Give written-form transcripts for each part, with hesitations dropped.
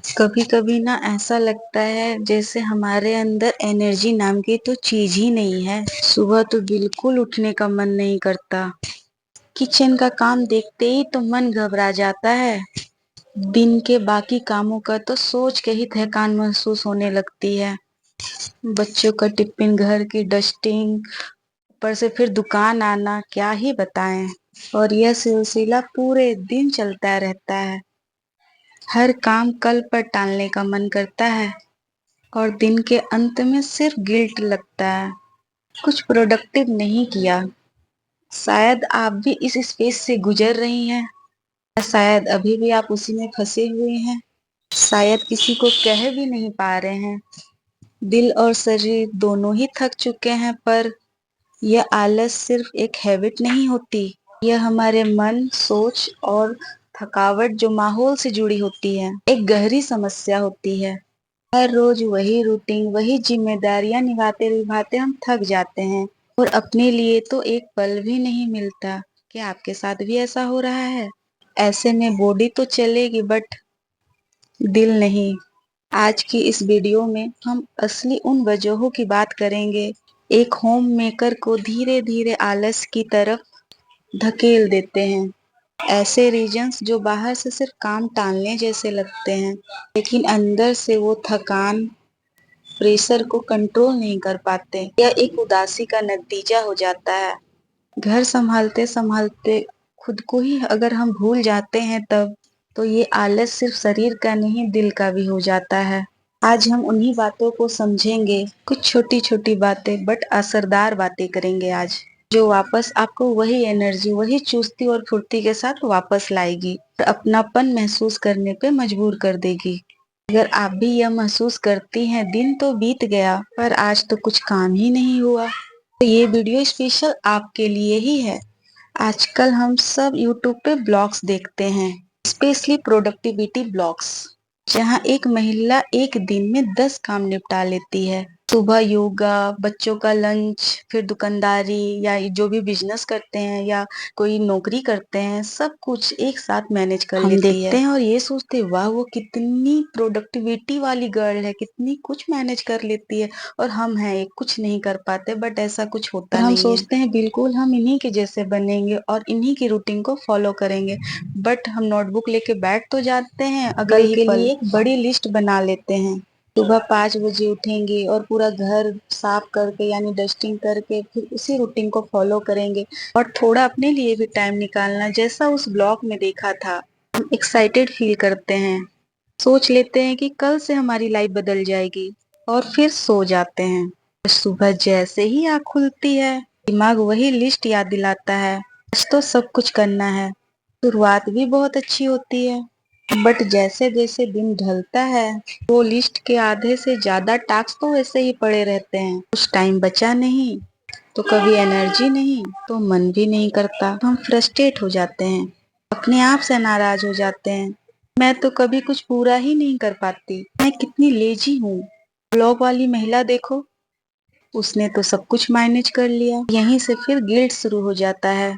कभी कभी ना ऐसा लगता है जैसे हमारे अंदर एनर्जी नाम की तो चीज ही नहीं है। सुबह तो बिल्कुल उठने का मन नहीं करता। किचन का काम देखते ही तो मन घबरा जाता है। दिन के बाकी कामों का तो सोच के ही थकान महसूस होने लगती है। बच्चों का टिफिन, घर की डस्टिंग, ऊपर से फिर दुकान आना, क्या ही बताएं। और यह सिलसिला पूरे दिन चलता रहता है। हर काम कल पर टालने का मन करता है और दिन के अंत में सिर्फ गिल्ट लगता है, कुछ प्रोडक्टिव नहीं किया। शायद आप भी इस स्पेस से गुजर रही हैं, या शायद अभी भी आप उसी में फंसे हुए हैं। शायद किसी को कह भी नहीं पा रहे हैं। दिल और शरीर दोनों ही थक चुके हैं, पर यह आलस सिर्फ एक हैबिट नहीं होती। यह हमारे मन, सोच और थकावट जो माहौल से जुड़ी होती है, एक गहरी समस्या होती है। हर रोज वही रूटीन, वही जिम्मेदारियां निभाते निभाते हम थक जाते हैं और अपने लिए तो एक पल भी नहीं मिलता। क्या आपके साथ भी ऐसा हो रहा है? ऐसे में बॉडी तो चलेगी बट दिल नहीं। आज की इस वीडियो में हम असली उन वजहों की बात करेंगे, एक होम मेकर को धीरे धीरे आलस की तरफ धकेल देते हैं। ऐसे रीजन्स जो बाहर से सिर्फ काम टालने जैसे लगते हैं, लेकिन अंदर से वो थकान, प्रेशर को कंट्रोल नहीं कर पाते। यह एक उदासी का नतीजा हो जाता है। घर संभालते संभालते खुद को ही अगर हम भूल जाते हैं तब, तो ये आलस सिर्फ शरीर का नहीं, दिल का भी हो जाता है। आज हम उन्हीं बातों को समझेंगे, कुछ छोटी छोटी बातें बट असरदार बातें करेंगे आज, जो वापस आपको वही एनर्जी, वही चुस्ती और फुर्ती के साथ वापस लाएगी और अपनापन महसूस करने पे मजबूर कर देगी। अगर आप भी यह महसूस करती हैं, दिन तो बीत गया पर आज तो कुछ काम ही नहीं हुआ, तो ये वीडियो स्पेशल आपके लिए ही है। आजकल हम सब यूट्यूब पे ब्लॉग्स देखते हैं, स्पेशली प्रोडक्टिविटी ब्लॉग्स, जहाँ एक महिला एक दिन में 10 काम निपटा लेती है। सुबह योगा, बच्चों का लंच, फिर दुकानदारी या जो भी बिजनेस करते हैं या कोई नौकरी करते हैं, सब कुछ एक साथ मैनेज कर लेती है। हम देखते हैं और ये सोचते हैं, वाह वो कितनी प्रोडक्टिविटी वाली गर्ल है, कितनी कुछ मैनेज कर लेती है, और हम हैं एक कुछ नहीं कर पाते। बट ऐसा कुछ होता नहीं है। हम सोचते हैं बिल्कुल हम इन्हीं के जैसे बनेंगे और इन्हीं की रूटीन को फॉलो करेंगे, बट हम नोटबुक लेके बैठ तो जाते हैं, अगले ही पल एक बड़ी लिस्ट बना लेते हैं। सुबह 5 बजे उठेंगे और पूरा घर साफ करके यानी डस्टिंग करके फिर उसी रूटीन को फॉलो करेंगे, और थोड़ा अपने लिए भी टाइम निकालना, जैसा उस ब्लॉग में देखा था। हम एक्साइटेड फील करते हैं, सोच लेते हैं कि कल से हमारी लाइफ बदल जाएगी, और फिर सो जाते हैं। सुबह जैसे ही आँख खुलती है, दिमाग वही लिस्ट याद दिलाता है, आज तो सब कुछ करना है। शुरुआत भी बहुत अच्छी होती है, बट जैसे जैसे दिन ढलता है, वो लिस्ट के आधे से ज्यादा टास्क तो वैसे ही पड़े रहते हैं। कुछ टाइम बचा नहीं, तो कभी एनर्जी नहीं, तो मन भी नहीं करता। हम फ्रस्ट्रेट हो जाते हैं, अपने आप से नाराज हो जाते हैं। मैं तो कभी कुछ पूरा ही नहीं कर पाती, मैं कितनी लेजी हूँ। ब्लॉग वाली महिला देखो, उसने तो सब कुछ मैनेज कर लिया। यहीं से फिर गिल्ट शुरू हो जाता है।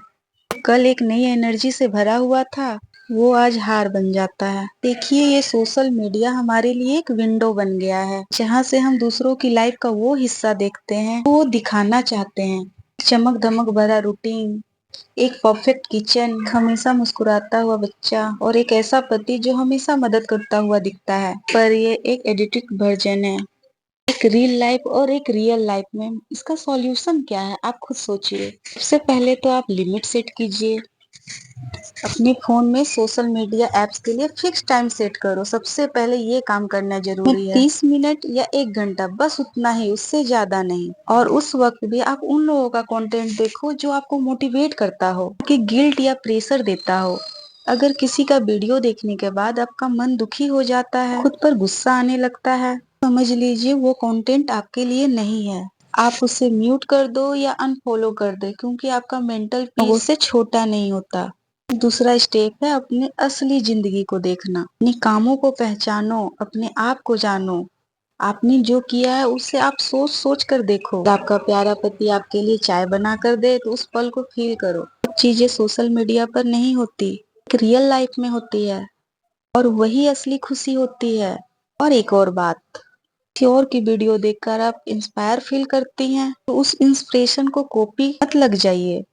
कल एक नई एनर्जी से भरा हुआ था, वो आज हार बन जाता है। देखिए, ये सोशल मीडिया हमारे लिए एक विंडो बन गया है, जहाँ से हम दूसरों की लाइफ का वो हिस्सा देखते हैं, वो दिखाना चाहते हैं। चमक धमक भरा रूटीन, एक परफेक्ट किचन, हमेशा मुस्कुराता हुआ बच्चा, और एक ऐसा पति जो हमेशा मदद करता हुआ दिखता है। पर ये एक एडिटेड वर्जन है। एक रियल लाइफ और एक रियल लाइफ में इसका सॉल्यूशन क्या है, आप खुद सोचिए। सबसे पहले तो आप लिमिट सेट कीजिए। अपने फोन में सोशल मीडिया एप्स के लिए फिक्स टाइम सेट करो। सबसे पहले ये काम करना जरूरी है। 30 मिनट या 1 घंटा, बस उतना ही, उससे ज्यादा नहीं। और उस वक्त भी आप उन लोगों का कंटेंट देखो जो आपको मोटिवेट करता हो, कि गिल्ट या प्रेशर देता हो। अगर किसी का वीडियो देखने के बाद आपका मन दुखी हो जाता है, खुद पर गुस्सा आने लगता है, समझ लीजिए वो कंटेंट आपके लिए नहीं है। आप उसे म्यूट कर दो या अनफॉलो कर दे, क्योंकि आपका मेंटल पीस उससे छोटा नहीं होता। दूसरा स्टेप है अपने असली जिंदगी को देखना। अपने कामों को पहचानो, अपने आप को जानो। आपने जो किया है उससे आप सोच सोच कर देखो। आपका प्यारा पति आपके लिए चाय बना कर दे, तो उस पल को फील करो। सब चीजें सोशल मीडिया पर नहीं होती, एक रियल लाइफ में होती है। और वही असली खुशी होती है। और एक और बात, किसी और की वीडियो देखकर आप इंस्पायर फील करती हैं तो उस इंस्पिरेशन को कॉपी मत लग जाइए।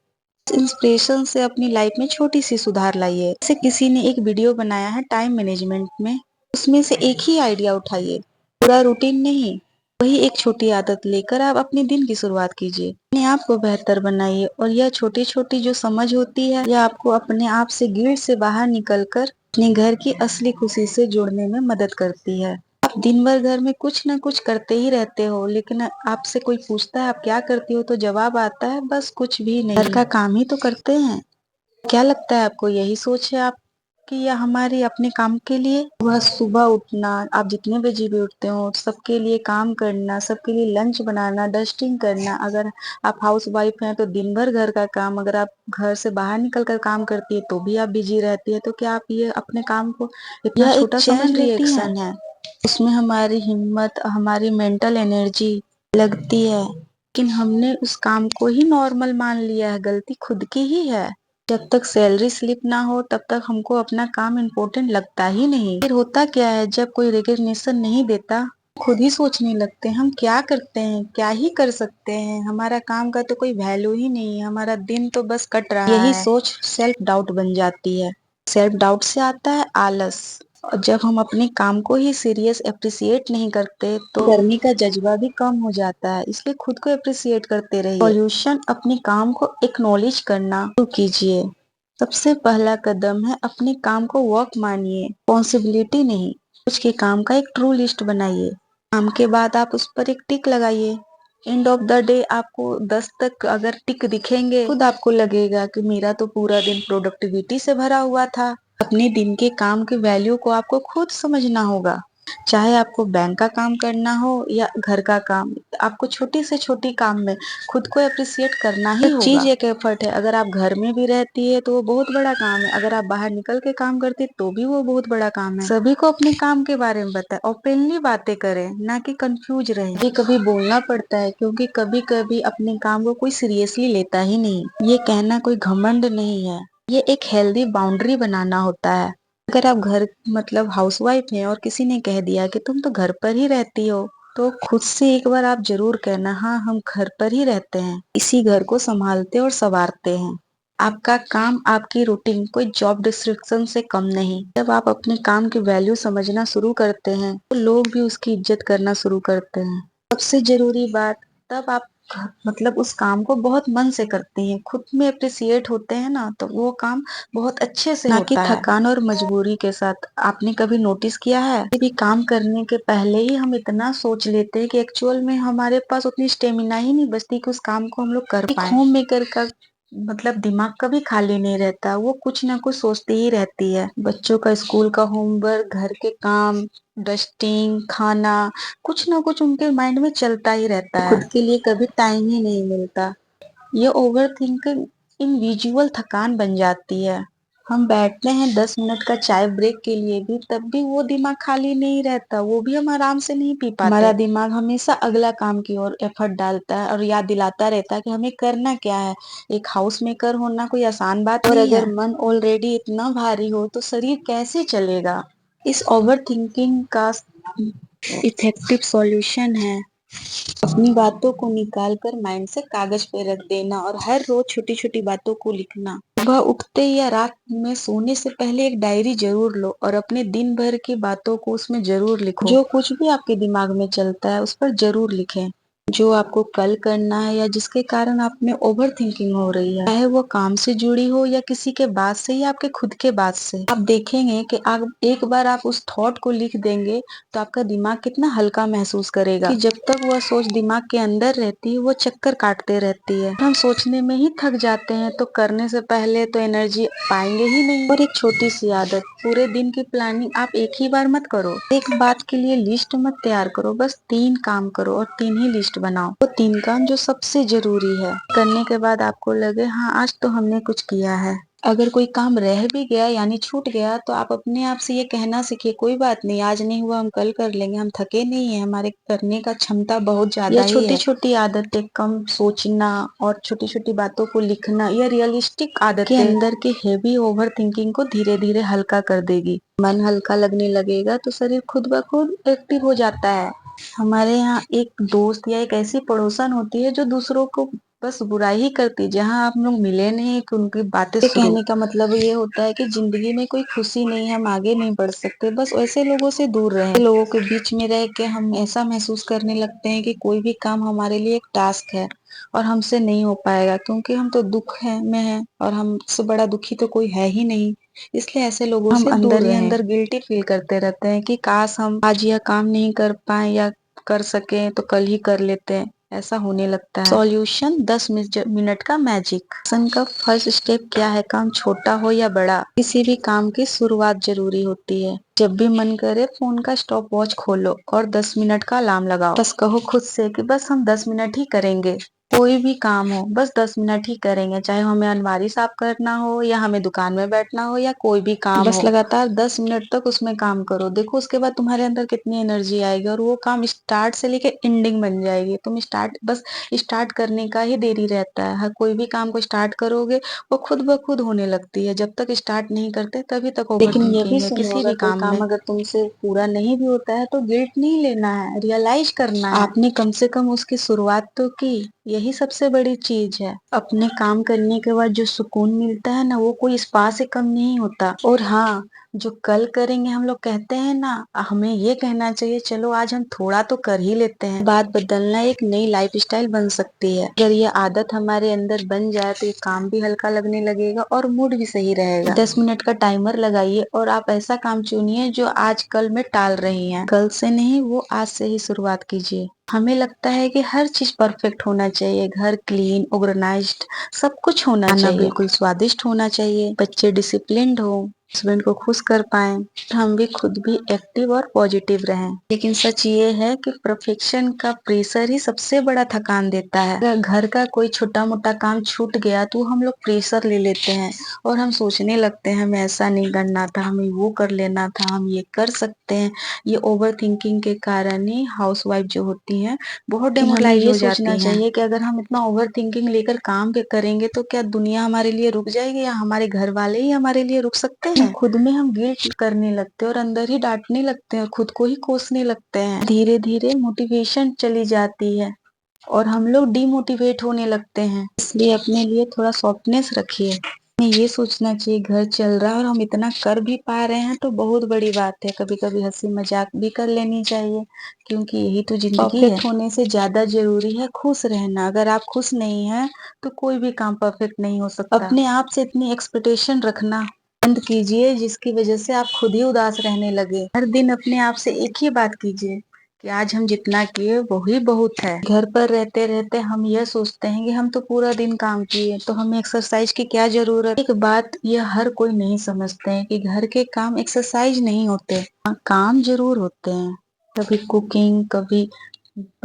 उस इंस्पिरेशन से अपनी लाइफ में छोटी सी सुधार लाइए। जैसे किसी ने एक वीडियो बनाया है टाइम मैनेजमेंट में, उसमें से एक ही आइडिया उठाइए, पूरा रूटीन नहीं। वही एक छोटी आदत लेकर आप अपने दिन की शुरुआत कीजिए, अपने आप को बेहतर बनाइए। और यह छोटी छोटी जो समझ होती है यह आपको अपने आप से गिल्ट से बाहर निकलकर अपने घर की असली खुशी से जुड़ने में मदद करती है। आप दिन भर घर में कुछ न कुछ करते ही रहते हो, लेकिन आपसे कोई पूछता है आप क्या करती हो तो जवाब आता है बस कुछ भी नहीं, घर का काम ही तो करते हैं। क्या लगता है आपको, यही सोच है आपकी या हमारी अपने काम के लिए? वह सुबह उठना, आप जितने बजे भी उठते हो सबके लिए काम करना, सबके लिए लंच बनाना, डस्टिंग करना। अगर आप हाउस वाइफ हैं तो दिन भर घर का काम, अगर आप घर से बाहर निकल कर काम करती है तो भी आप बिजी रहती है। तो क्या आप ये अपने काम को इतना छोटा समझ लेती हैं? रिएक्शन है, उसमें हमारी हिम्मत, हमारी मेंटल एनर्जी लगती है, लेकिन हमने उस काम को ही नॉर्मल मान लिया है। गलती खुद की ही है। जब तक सैलरी स्लिप ना हो तब तक हमको अपना काम इम्पोर्टेंट लगता ही नहीं। फिर होता क्या है, जब कोई रिकग्निशन नहीं देता खुद ही सोचने लगते हैं हम क्या करते हैं, क्या ही कर सकते हैं, हमारा काम का तो कोई वैल्यू ही नहीं है, हमारा दिन तो बस कट रहा है। यही सोच सेल्फ डाउट बन जाती है। सेल्फ डाउट से आता है आलस। और जब हम अपने काम को ही सीरियस अप्रिसिएट नहीं करते तो करने का जज्बा भी कम हो जाता है। इसलिए खुद को अप्रिसिएट करते रहिए। सॉल्यूशन, अपने काम को एक्नॉलेज करना शुरू कीजिए। सबसे पहला कदम है अपने काम को वर्क मानिए, रिस्पॉन्सिबिलिटी नहीं। रोज के काम का एक ट्रू लिस्ट बनाइए। काम के बाद आप उस पर एक टिक लगाइए। एंड ऑफ द डे आपको 10 तक अगर टिक दिखेंगे खुद आपको लगेगा कि मेरा तो पूरा दिन प्रोडक्टिविटी से भरा हुआ था। अपने दिन के काम की वैल्यू को आपको खुद समझना होगा। चाहे आपको बैंक का काम करना हो या घर का काम, आपको छोटी से छोटी काम में खुद को अप्रिसिएट करना ही होगा। चीज एक एफर्ट है। अगर आप घर में भी रहती है तो वो बहुत बड़ा काम है, अगर आप बाहर निकल के काम करती है तो भी वो बहुत बड़ा काम है। सभी को अपने काम के बारे में बताएं, ओपनली बातें करें, ना कि कंफ्यूज रहे। कभी कभी बोलना पड़ता है क्योंकि कभी कभी अपने काम को कोई सीरियसली लेता ही नहीं। ये कहना कोई घमंड नहीं है, ये एक हेल्दी बाउंड्री बनाना होता है। अगर आप घर मतलब हाउसवाइफ हैं और किसी ने कह दिया कि तुम तो घर पर ही रहती हो, तो खुद से एक बार आप जरूर कहना, हाँ हम घर पर ही रहते हैं, इसी घर को संभालते और संवारते हैं। आपका काम, आपकी रूटीन कोई जॉब डिस्क्रिप्शन से कम नहीं। जब आप अपने काम की वैल्यू समझना शुरू करते हैं तो लोग भी उसकी इज्जत करना शुरू करते हैं। सबसे जरूरी बात, तब आप मतलब उस काम को बहुत मन से करते हैं, खुद में अप्रिसिएट होते हैं ना, तो वो काम बहुत अच्छे से होता है, ना कि थकान और मजबूरी के साथ। आपने कभी नोटिस किया है, कोई भी काम करने के पहले ही हम इतना सोच लेते हैं कि एक्चुअल में हमारे पास उतनी स्टेमिना ही नहीं बचती कि उस काम को हम लोग कर पाए। होम मेकर का मतलब दिमाग कभी खाली नहीं रहता, वो कुछ ना कुछ सोचती ही रहती है। बच्चों का स्कूल का होमवर्क, घर के काम, डस्टिंग, खाना, कुछ ना कुछ उनके माइंड में चलता ही रहता है। खुद के लिए कभी टाइम ही नहीं मिलता। ये ओवर थिंकिंग इनविजुअल थकान बन जाती है। हम बैठते हैं 10 मिनट का चाय ब्रेक के लिए भी, तब भी वो दिमाग खाली नहीं रहता, वो भी हम आराम से नहीं पी पाते। हमारा दिमाग हमेशा अगला काम की ओर एफर्ट डालता है और याद दिलाता रहता है कि हमें करना क्या है। एक हाउस मेकर होना कोई आसान बात नहीं है। और अगर मन ऑलरेडी इतना भारी हो तो शरीर कैसे चलेगा। इस ओवर थिंकिंग का इफेक्टिव सॉल्यूशन है अपनी बातों को निकाल कर माइंड से कागज पे रख देना और हर रोज छोटी छोटी बातों को लिखना। सुबह उठते या रात में सोने से पहले एक डायरी जरूर लो और अपने दिन भर की बातों को उसमें जरूर लिखो। जो कुछ भी आपके दिमाग में चलता है उस पर जरूर लिखें। जो आपको कल करना है या जिसके कारण आप में ओवर थिंकिंग हो रही है, चाहे वो काम से जुड़ी हो या किसी के बात से या आपके खुद के बात से, आप देखेंगे कि आप एक बार आप उस थॉट को लिख देंगे तो आपका दिमाग कितना हल्का महसूस करेगा। कि जब तक वह सोच दिमाग के अंदर रहती है वो चक्कर काटते रहती है। हम सोचने में ही थक जाते हैं तो करने से पहले तो एनर्जी पाएंगे ही नहीं। और एक छोटी सी आदत, पूरे दिन की प्लानिंग आप एक ही बार मत करो। एक बात के लिए लिस्ट मत तैयार करो, बस 3 काम करो और 3 ही लिस्ट बनाओ। वो 3 काम जो सबसे जरूरी है, करने के बाद आपको लगे हाँ आज तो हमने कुछ किया है। अगर कोई काम रह भी गया यानी छूट गया तो आप अपने आप से ये कहना सीखिए, कोई बात नहीं, आज नहीं हुआ हम कल कर लेंगे, हम थके नहीं है, हमारे करने का क्षमता बहुत ज्यादा ही है। छोटी छोटी आदतें, कम सोचना और छोटी छोटी बातों को लिखना, यह रियलिस्टिक आदतें के अंदर के हेवी ओवर थिंकिंग को धीरे धीरे हल्का कर देगी। मन हल्का लगने लगेगा तो शरीर खुद ब खुद एक्टिव हो जाता है। हमारे यहाँ एक दोस्त या एक ऐसी पड़ोसन होती है जो दूसरों को बस बुराई ही करती, जहाँ आप लोग मिले नहीं कि उनकी बातें कहने का मतलब ये होता है कि जिंदगी में कोई खुशी नहीं, हम आगे नहीं बढ़ सकते, बस ऐसे लोगों से दूर रहें। लोगों के बीच में रह के हम ऐसा महसूस करने लगते हैं कि कोई भी काम हमारे लिए एक टास्क है और हमसे नहीं हो पाएगा, क्योंकि हम तो दुख है में हैं और हमसे बड़ा दुखी तो कोई है ही नहीं। इसलिए ऐसे लोगों से अंदर ही अंदर गिल्टी फील करते रहते हैं कि काश हम आज यह काम नहीं कर पाए या कर सके तो कल ही कर लेते हैं, ऐसा होने लगता है। सॉल्यूशन 10 मिनट का मैजिक। एक्शन का फर्स्ट स्टेप क्या है? काम छोटा हो या बड़ा, किसी भी काम की शुरुआत जरूरी होती है। जब भी मन करे फोन का स्टॉप वॉच खोलो और 10 मिनट का अलार्म लगाओ। बस कहो खुद से कि बस हम 10 मिनट ही करेंगे, कोई भी काम हो बस 10 मिनट ही करेंगे, चाहे हमें अलमारी साफ करना हो या हमें दुकान में बैठना हो या कोई भी काम बस हो, लगातार 10 मिनट तक उसमें काम करो। देखो उसके बाद तुम्हारे अंदर कितनी एनर्जी आएगी और वो काम स्टार्ट से लेके एंडिंग बन जाएगी। तुम स्टार्ट करने का ही देरी रहता है। हर कोई भी काम को स्टार्ट करोगे वो खुद ब खुद होने लगती है, जब तक स्टार्ट नहीं करते तभी तक लेकिन ये भी सुनो, किसी भी काम में अगर तुमसे पूरा नहीं भी होता है तो गिल्ट नहीं लेना है, रियलाइज करना है आपने कम से कम उसकी शुरुआत तो की, यही सबसे बड़ी चीज है। अपने काम करने के बाद जो सुकून मिलता है ना, वो कोई स्पा से कम नहीं होता। और हाँ, जो कल करेंगे हम लोग कहते हैं ना, हमें ये कहना चाहिए चलो आज हम थोड़ा तो कर ही लेते हैं। बात बदलना एक नई लाइफस्टाइल बन सकती है। अगर ये आदत हमारे अंदर बन जाए तो ये काम भी हल्का लगने लगेगा और मूड भी सही रहेगा। 10 मिनट का टाइमर लगाइए और आप ऐसा काम चुनिए जो आज कल में टाल रही हैं। कल से नहीं, वो आज से ही शुरुआत कीजिए। हमें लगता है कि हर चीज परफेक्ट होना चाहिए, घर क्लीन ऑर्गेनाइज्ड सब कुछ होना चाहिए, बिल्कुल स्वादिष्ट होना चाहिए, बच्चे डिसिप्लिन्ड हो, हस्बैंड को खुश कर पाए, हम भी खुद भी एक्टिव और पॉजिटिव रहें। लेकिन सच ये है कि परफेक्शन का प्रेशर ही सबसे बड़ा थकान देता है। अगर घर का कोई छोटा मोटा काम छूट गया तो हम लोग प्रेशर ले लेते हैं और हम सोचने लगते हैं हमें ऐसा नहीं करना था, हमें वो कर लेना था, हम ये कर सकते हैं। ये ओवर थिंकिंग के कारण ही हाउसवाइफ जो होती हैं बहुत डेमोरलाइज हो जाती हैं। चाहिए कि अगर हम इतना ओवर थिंकिंग लेकर काम भी करेंगे तो क्या दुनिया हमारे लिए रुक जाएगी या हमारे घर वाले ही हमारे लिए रुक सकते हैं? खुद में हम गिल्ट करने लगते हैं और अंदर ही डांटने लगते हैं और खुद को ही कोसने लगते हैं। धीरे धीरे मोटिवेशन चली जाती है और हम लोग डिमोटिवेट होने लगते हैं। इसलिए अपने लिए थोड़ा सॉफ्टनेस रखिए। हमें ये सोचना चाहिए घर चल रहा है और हम इतना कर भी पा रहे हैं तो बहुत बड़ी बात है। कभी कभी हंसी मजाक भी कर लेनी चाहिए, क्योंकि यही तो जिंदगी है। परफेक्ट होने से ज्यादा जरूरी है खुश रहना। अगर आप खुश नहीं हैं तो कोई भी काम परफेक्ट नहीं हो सकता। अपने आप से इतनी एक्सपेक्टेशन रखना बंद कीजिए जिसकी वजह से आप खुद ही उदास रहने लगे। हर दिन अपने आप से एक ही बात कीजिए कि आज हम जितना किए वही बहुत है। घर पर रहते रहते हम यह सोचते हैं कि हम तो पूरा दिन काम किए तो हमें एक्सरसाइज की क्या जरूरत। एक बात यह हर कोई नहीं समझते हैं कि घर के काम एक्सरसाइज नहीं होते। हाँ, काम जरूर होते हैं, कभी कुकिंग, कभी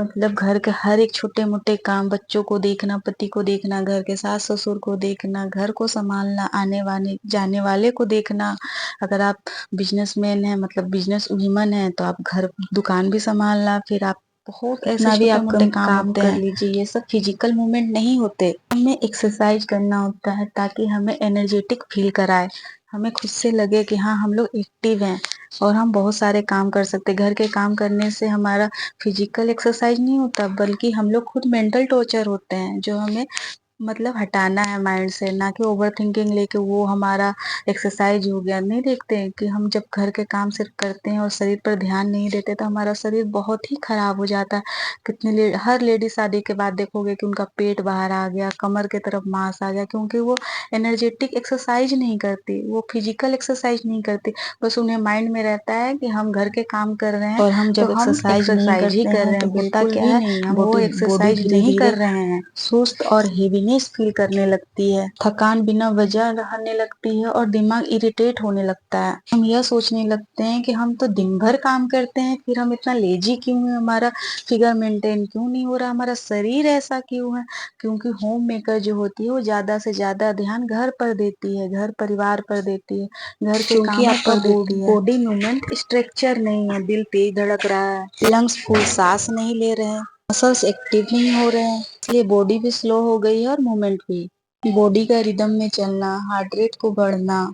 मतलब घर के हर एक छोटे मोटे काम, बच्चों को देखना, पति को देखना, घर के सास ससुर को देखना, घर को संभालना, आने वाले जाने वाले को देखना। अगर आप बिजनेसमैन है मतलब बिजनेस वुमन है तो आप घर दुकान भी संभालना, फिर आप बहुत ऐसे छोटे मोटे काम कर लीजिए। ये सब फिजिकल मूवमेंट नहीं होते, हमें एक्सरसाइज करना होता है ताकि हमें एनर्जेटिक फील कराए, हमें खुद से लगे कि हाँ हम लोग एक्टिव हैं और हम बहुत सारे काम कर सकते। घर के काम करने से हमारा फिजिकल एक्सरसाइज नहीं होता बल्कि हम लोग खुद मेंटल टॉर्चर होते हैं जो हमें मतलब हटाना है माइंड से, ना कि ओवर थिंकिंग लेके वो हमारा एक्सरसाइज हो गया। नहीं देखते हैं कि हम जब घर के काम सिर्फ करते हैं और शरीर पर ध्यान नहीं देते तो हमारा शरीर बहुत ही खराब हो जाता है। हर लेडी शादी के बाद देखोगे कि उनका पेट बाहर आ गया, कमर के तरफ मांस आ गया, क्योंकि वो एनर्जेटिक एक्सरसाइज नहीं करती, वो फिजिकल एक्सरसाइज नहीं करती। बस उन्हें माइंड में रहता है कि हम घर के काम कर रहे हैं और हम जब एक्सरसाइज ही कर रहे हैं, तो होता क्या है हम वो एक्सरसाइज नहीं कर रहे हैं, सुस्त और हेवी वीकनेस फील करने लगती है, थकान बिना वजह रहने लगती है और दिमाग इरिटेट होने लगता है। हम यह सोचने लगते हैं कि हम तो दिन भर काम करते हैं, फिर हम इतना लेजी क्यों है, हमारा फिगर मेंटेन क्यों नहीं हो रहा, हमारा शरीर ऐसा क्यों है। क्योंकि होम मेकर जो होती है वो ज्यादा से ज्यादा ध्यान घर पर देती है, घर परिवार पर देती है, घर के कामों पर देती है। बॉडी मूवमेंट स्ट्रक्चर नहीं है, दिल तेज धड़क रहा है, लंग्स फुल सांस नहीं ले रहे हैं, मसल्स एक्टिव नहीं हो रहे हैं, इसलिए बॉडी भी स्लो हो गई है और मूवमेंट भी। बॉडी का रिदम में चलना, हार्ट रेट को बढ़ना,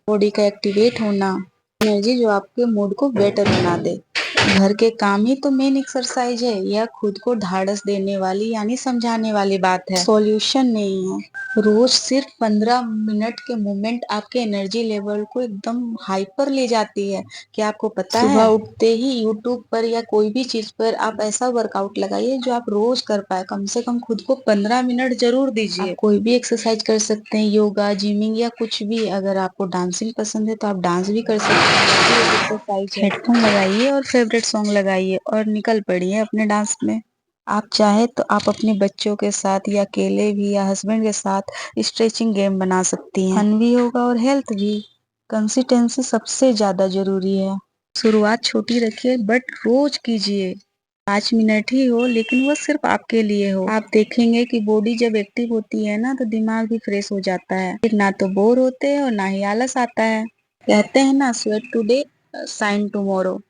बॉडी का एक्टिवेट होना, एनर्जी जो आपके मूड को बेटर बना दे। घर के काम ही तो मेन एक्सरसाइज है। यह खुद को ढाढ़स देने वाली यानी समझाने वाली बात है, सॉल्यूशन नहीं है। रोज सिर्फ 15 मिनट के मूवमेंट आपके एनर्जी लेवल को एकदम हाइपर ले जाती है। क्या आपको पता है? सुबह उठते ही यूट्यूब पर या कोई भी चीज पर आप ऐसा वर्कआउट लगाइए जो आप रोज कर पाए। कम से कम खुद को 15 मिनट जरूर दीजिए। आप कोई भी एक्सरसाइज कर सकते हैं, योगा, जिमिंग या कुछ भी। अगर आपको डांसिंग पसंद है तो आप डांस भी कर सकते हैं, वो भी एक एक्सरसाइज है। हेडफोन लगाइए और फेवरेट सॉन्ग लगाइए और निकल पड़िए अपने डांस में। आप चाहे तो आप अपने बच्चों के साथ या अकेले भी या हस्बैंड के साथ स्ट्रेचिंग गेम बना सकती हैं। फन भी होगा और हेल्थ भी। कंसिस्टेंसी सबसे ज्यादा जरूरी है। शुरुआत छोटी रखिए बट रोज कीजिए। 5 मिनट ही हो लेकिन वो सिर्फ आपके लिए हो। आप देखेंगे कि बॉडी जब एक्टिव होती है ना तो दिमाग भी फ्रेश हो जाता है, फिर ना तो बोर होते हैं और ना ही आलस आता है। कहते हैं ना, sweat today shine tomorrow.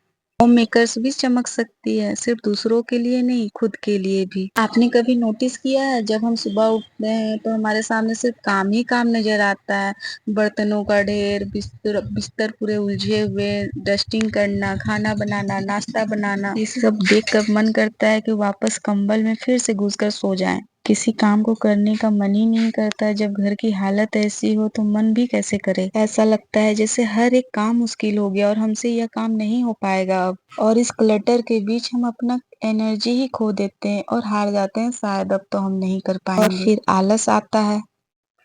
Home makers भी चमक सकती है, सिर्फ दूसरों के लिए नहीं, खुद के लिए भी। आपने कभी नोटिस किया है जब हम सुबह उठते हैं तो हमारे सामने सिर्फ काम ही काम नजर आता है। बर्तनों का ढेर, बिस्तर बिस्तर पूरे उलझे हुए, डस्टिंग करना, खाना बनाना, नाश्ता बनाना, ये सब देख कर मन करता है कि वापस कंबल में फिर से घुसकर सो जाएं। किसी काम को करने का मन ही नहीं करता। जब घर की हालत ऐसी हो तो मन भी कैसे करे। ऐसा लगता है जैसे हर एक काम मुश्किल हो गया और हमसे यह काम नहीं हो पाएगा अब। और इस क्लटर के बीच हम अपना एनर्जी ही खो देते हैं और हार जाते हैं, शायद अब तो हम नहीं कर पाएंगे। और फिर आलस आता है,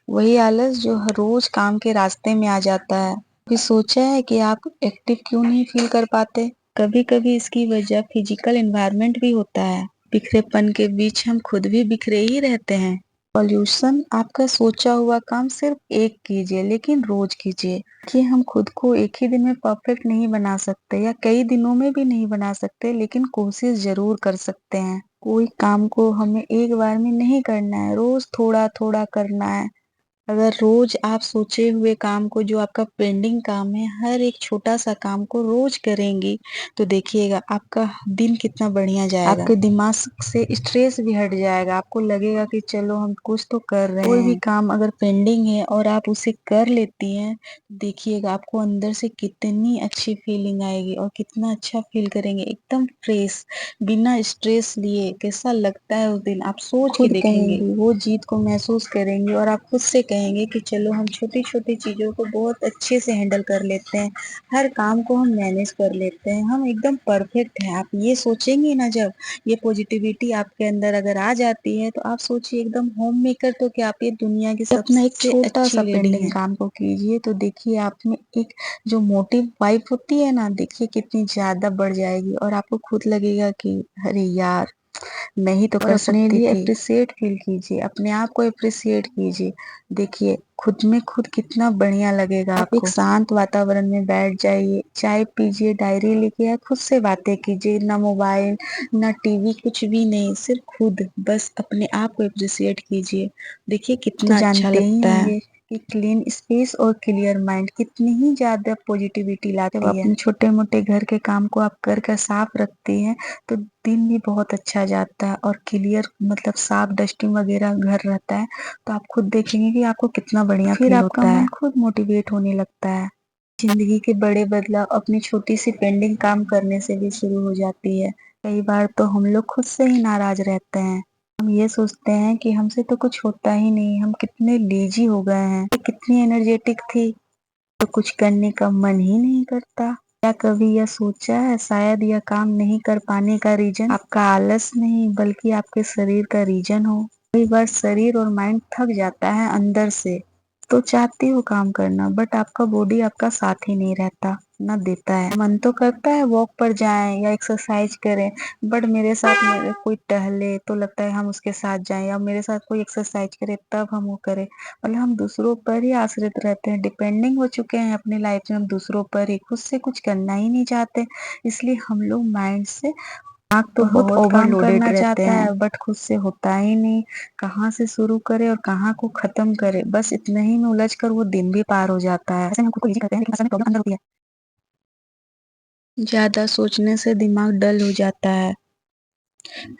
वही आलस जो हर रोज काम के रास्ते में आ जाता है। कभी सोचा है कि आप एक्टिव क्यों नहीं फील कर पाते? कभी कभी इसकी वजह फिजिकल एनवायरनमेंट भी होता है। बिखरेपन के बीच हम खुद भी बिखरे ही रहते हैं। सॉल्यूशन, आपका सोचा हुआ काम सिर्फ एक कीजिए, लेकिन रोज कीजिए। कि हम खुद को एक ही दिन में परफेक्ट नहीं बना सकते या कई दिनों में भी नहीं बना सकते, लेकिन कोशिश जरूर कर सकते हैं। कोई काम को हमें एक बार में नहीं करना है, रोज थोड़ा थोड़ा करना है। अगर रोज आप सोचे हुए काम को, जो आपका पेंडिंग काम है, हर एक छोटा सा काम को रोज करेंगी तो देखिएगा आपका दिन कितना बढ़िया जाएगा। आपके दिमाग से स्ट्रेस भी हट जाएगा। आपको लगेगा कि चलो हम कुछ तो कर रहे हैं। कोई भी काम अगर पेंडिंग है और आप उसे कर लेती हैं, देखिएगा आपको अंदर से कितनी अच्छी फीलिंग आएगी और कितना अच्छा फील करेंगे, एकदम फ्रेश, बिना स्ट्रेस लिए। कैसा लगता है उस दिन, आप सोच के देखेंगे, वो जीत को महसूस करेंगे और आप खुद से कहेंगे कि चलो हम छोटी छोटी चीजों को बहुत अच्छे से हैंडल कर लेते हैं, हर काम को हम मैनेज कर लेते हैं, हम एकदम परफेक्ट हैं। आप ये सोचेंगे ना, जब ये पॉजिटिविटी आपके अंदर अगर आ जाती है तो आप सोचिए एकदम होम मेकर तो क्या, आप ये दुनिया की सबसे एक छोटा सा पेंडिंग काम को कीजिए तो देखिए आप में एक जो मोटिव वाइब होती है ना, देखिए कितनी ज्यादा बढ़ जाएगी और आपको खुद लगेगा कि अरे यार मैं ही तो कर सकती थी। अपने लिए अप्रिसिएट फील कीजिए, अपने आप को अप्रिसिएट कीजिए। देखिए खुद में खुद कितना बढ़िया लगेगा आपको। एक शांत वातावरण में बैठ जाइए, चाय पीजिए, डायरी लेके या खुद से बातें कीजिए। ना मोबाइल ना टीवी, कुछ भी नहीं, सिर्फ खुद, बस अपने आप को अप्रिसिएट कीजिए। देखिए कितना अच्छा लगता है कि क्लीन स्पेस और क्लियर माइंड कितनी ही ज्यादा पॉजिटिविटी लाती है। जब अपने छोटे मोटे घर के काम को आप कर कर साफ रखती हैं तो दिन भी बहुत अच्छा जाता है और क्लियर मतलब साफ डस्टिंग वगैरह घर रहता है तो आप खुद देखेंगे कि आपको कितना बढ़िया फील होता है। फिर आपका मन खुद मोटिवेट होने लगता है। जिंदगी के बड़े बदलाव अपनी छोटी सी पेंडिंग काम करने से भी शुरू हो जाती है। कई बार तो हम लोग खुद से ही नाराज रहते हैं। हम ये सोचते हैं कि हमसे तो कुछ होता ही नहीं, हम कितने लेजी हो गए हैं, कितनी एनर्जेटिक थी तो कुछ करने का मन ही नहीं करता। क्या कभी यह सोचा है शायद यह काम नहीं कर पाने का रीजन आपका आलस नहीं बल्कि आपके शरीर का रीजन हो। कई बार शरीर और माइंड थक जाता है अंदर से, तो चाहती हो काम करना, बट आपका बॉडी आपका साथ ही नहीं रहता, ना देता है। मन तो करता है वॉक पर जाएं या एक्सरसाइज करें, बट मेरे साथ मेरे कोई टहले तो लगता है हम उसके साथ जाएं, या मेरे साथ कोई एक्सरसाइज करे तब हम वो करें। मतलब हम दूसरों पर ही आश्रित रहते हैं, डिपेंडिंग हो चुके हैं अपनी लाइफ में, हम दूसरों पर ही, खुद से कुछ करना ही नहीं चाहते। इसलिए हम लोग माइंड से दिमाग तो बहुत काम करना चाहता है, बट खुद से होता ही नहीं। कहाँ से शुरू करे और कहाँ को खत्म करे, बस इतना ही में उलझ कर वो दिन भी पार हो जाता है। ऐसे में हम खुद को इजी करते हैं, लेकिन असल में प्रॉब्लम अंदर होती है। ज्यादा सोचने से दिमाग डल हो जाता है।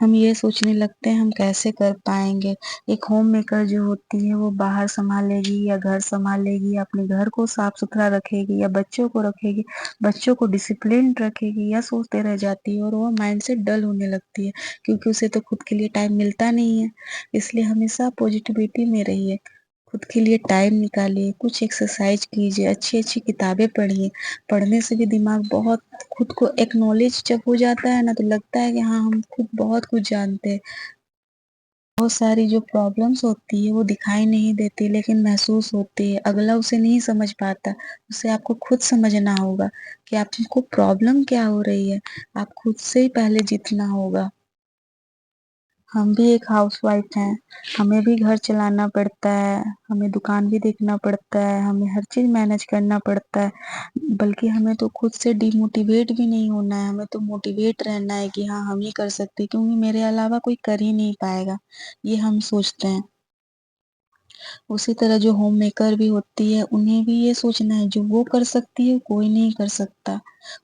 हम ये सोचने लगते हैं हम कैसे कर पाएंगे। एक होम मेकर जो होती है वो बाहर संभालेगी या घर संभालेगी, या अपने घर को साफ सुथरा रखेगी, या बच्चों को रखेगी, बच्चों को डिसिप्लिन रखेगी, या सोचते रह जाती है और वो माइंड से डल होने लगती है, क्योंकि उसे तो खुद के लिए टाइम मिलता नहीं है। इसलिए हमेशा पॉजिटिविटी में रहिए, खुद के लिए टाइम निकालिए, कुछ एक्सरसाइज कीजिए, अच्छी अच्छी किताबें पढ़िए। पढ़ने से भी दिमाग बहुत, खुद को एक्नॉलेज जब हो जाता है ना, तो लगता है कि हाँ हम खुद बहुत कुछ जानते हैं। बहुत सारी जो प्रॉब्लम्स होती है वो दिखाई नहीं देती, लेकिन महसूस होती है। अगला उसे नहीं समझ पाता, उसे आपको खुद समझना होगा कि आपको प्रॉब्लम क्या हो रही है। आप खुद से ही पहले जीतना होगा। हम भी एक हाउसवाइफ हैं, हमें भी घर चलाना पड़ता है, हमें दुकान भी देखना पड़ता है, हमें हर चीज मैनेज करना पड़ता है। बल्कि हमें तो खुद से डिमोटिवेट भी नहीं होना है, हमें तो मोटिवेट रहना है कि हाँ हम ही कर सकते हैं, क्योंकि मेरे अलावा कोई कर ही नहीं पाएगा, ये हम सोचते हैं। उसी तरह जो होम मेकर भी होती है, उन्हें भी ये सोचना है जो वो कर सकती है कोई नहीं कर सकता।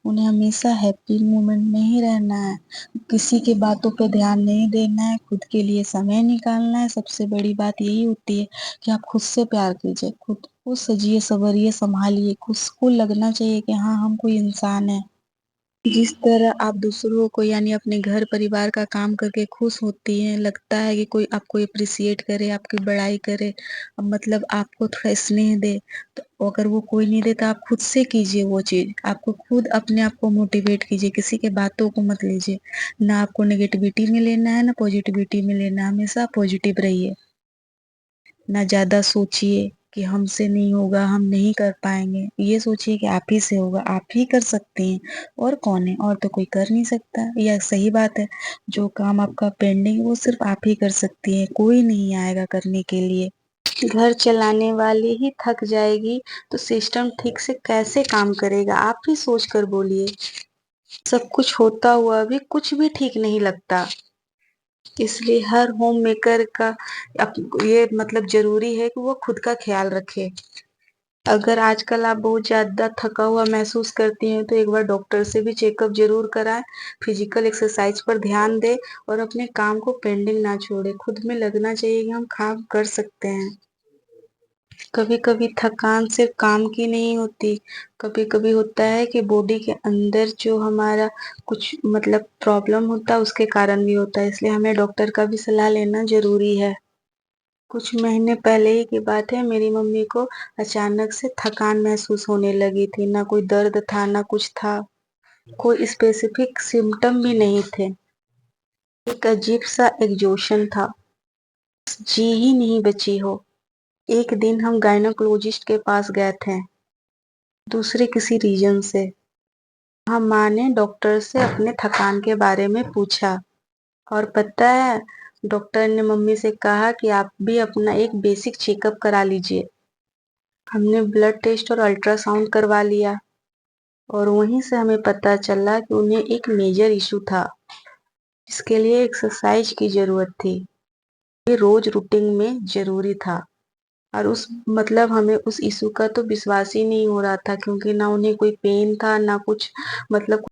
उन्हें हमेशा हैप्पी मोमेंट में ही रहना है, किसी की बातों पे ध्यान नहीं देना है, खुद के लिए समय निकालना है। सबसे बड़ी बात यही होती है कि आप खुद से प्यार कीजिए, खुद को सजिए संवरिए संभालिए, खुद को लगना चाहिए कि हाँ हम कोई इंसान है। जिस तरह आप दूसरों को यानी अपने घर परिवार का काम करके खुश होती हैं, लगता है कि कोई आपको अप्रिशिएट करे, आपकी बड़ाई करे, मतलब आपको थोड़ा स्नेह दे, तो अगर वो कोई नहीं देता आप खुद से कीजिए वो चीज। आपको खुद अपने आप को मोटिवेट कीजिए, किसी के बातों को मत लीजिए। ना आपको नेगेटिविटी में लेना है ना पॉजिटिविटी में लेना है, हमेशा पॉजिटिव रहिए। ना ज्यादा सोचिए कि हमसे नहीं होगा, हम नहीं कर पाएंगे। ये सोचिए कि आप ही से होगा, आप ही कर सकती हैं, और कौन है, और तो कोई कर नहीं सकता। यह सही बात है, जो काम आपका पेंडिंग है वो सिर्फ आप ही कर सकती हैं, कोई नहीं आएगा करने के लिए। घर चलाने वाली ही थक जाएगी तो सिस्टम ठीक से कैसे काम करेगा, आप ही सोच कर बोलिए। सब कुछ होता हुआ भी कुछ भी ठीक नहीं लगता, इसलिए हर होम मेकर का ये मतलब जरूरी है कि वो खुद का ख्याल रखे। अगर आजकल आप बहुत ज्यादा थका हुआ महसूस करती हैं तो एक बार डॉक्टर से भी चेकअप जरूर कराएं, फिजिकल एक्सरसाइज पर ध्यान दें, और अपने काम को पेंडिंग ना छोड़े। खुद में लगना चाहिए कि हम काम कर सकते हैं। कभी कभी थकान सिर्फ काम की नहीं होती, कभी कभी होता है कि बॉडी के अंदर जो हमारा कुछ मतलब प्रॉब्लम होता है उसके कारण भी होता है, इसलिए हमें डॉक्टर का भी सलाह लेना जरूरी है। कुछ महीने पहले ही की बात है, मेरी मम्मी को अचानक से थकान महसूस होने लगी थी। ना कोई दर्द था ना कुछ था, कोई स्पेसिफिक सिम्टम भी नहीं थे, एक अजीब सा एग्जॉशन था, जी ही नहीं बची हो। एक दिन हम गायनोकोलॉजिस्ट के पास गए थे, दूसरे किसी रीजन से। हम माँ ने डॉक्टर से अपने थकान के बारे में पूछा, और पता है डॉक्टर ने मम्मी से कहा कि आप भी अपना एक बेसिक चेकअप करा लीजिए। हमने ब्लड टेस्ट और अल्ट्रासाउंड करवा लिया, और वहीं से हमें पता चला कि उन्हें एक मेजर इशू था, जिसके लिए एक्सरसाइज की जरूरत थी। ये रोज रूटीन में जरूरी था। और उस मतलब हमें उस इशू का तो विश्वास ही नहीं हो रहा था, क्योंकि ना उन्हें कोई पेन था ना कुछ, मतलब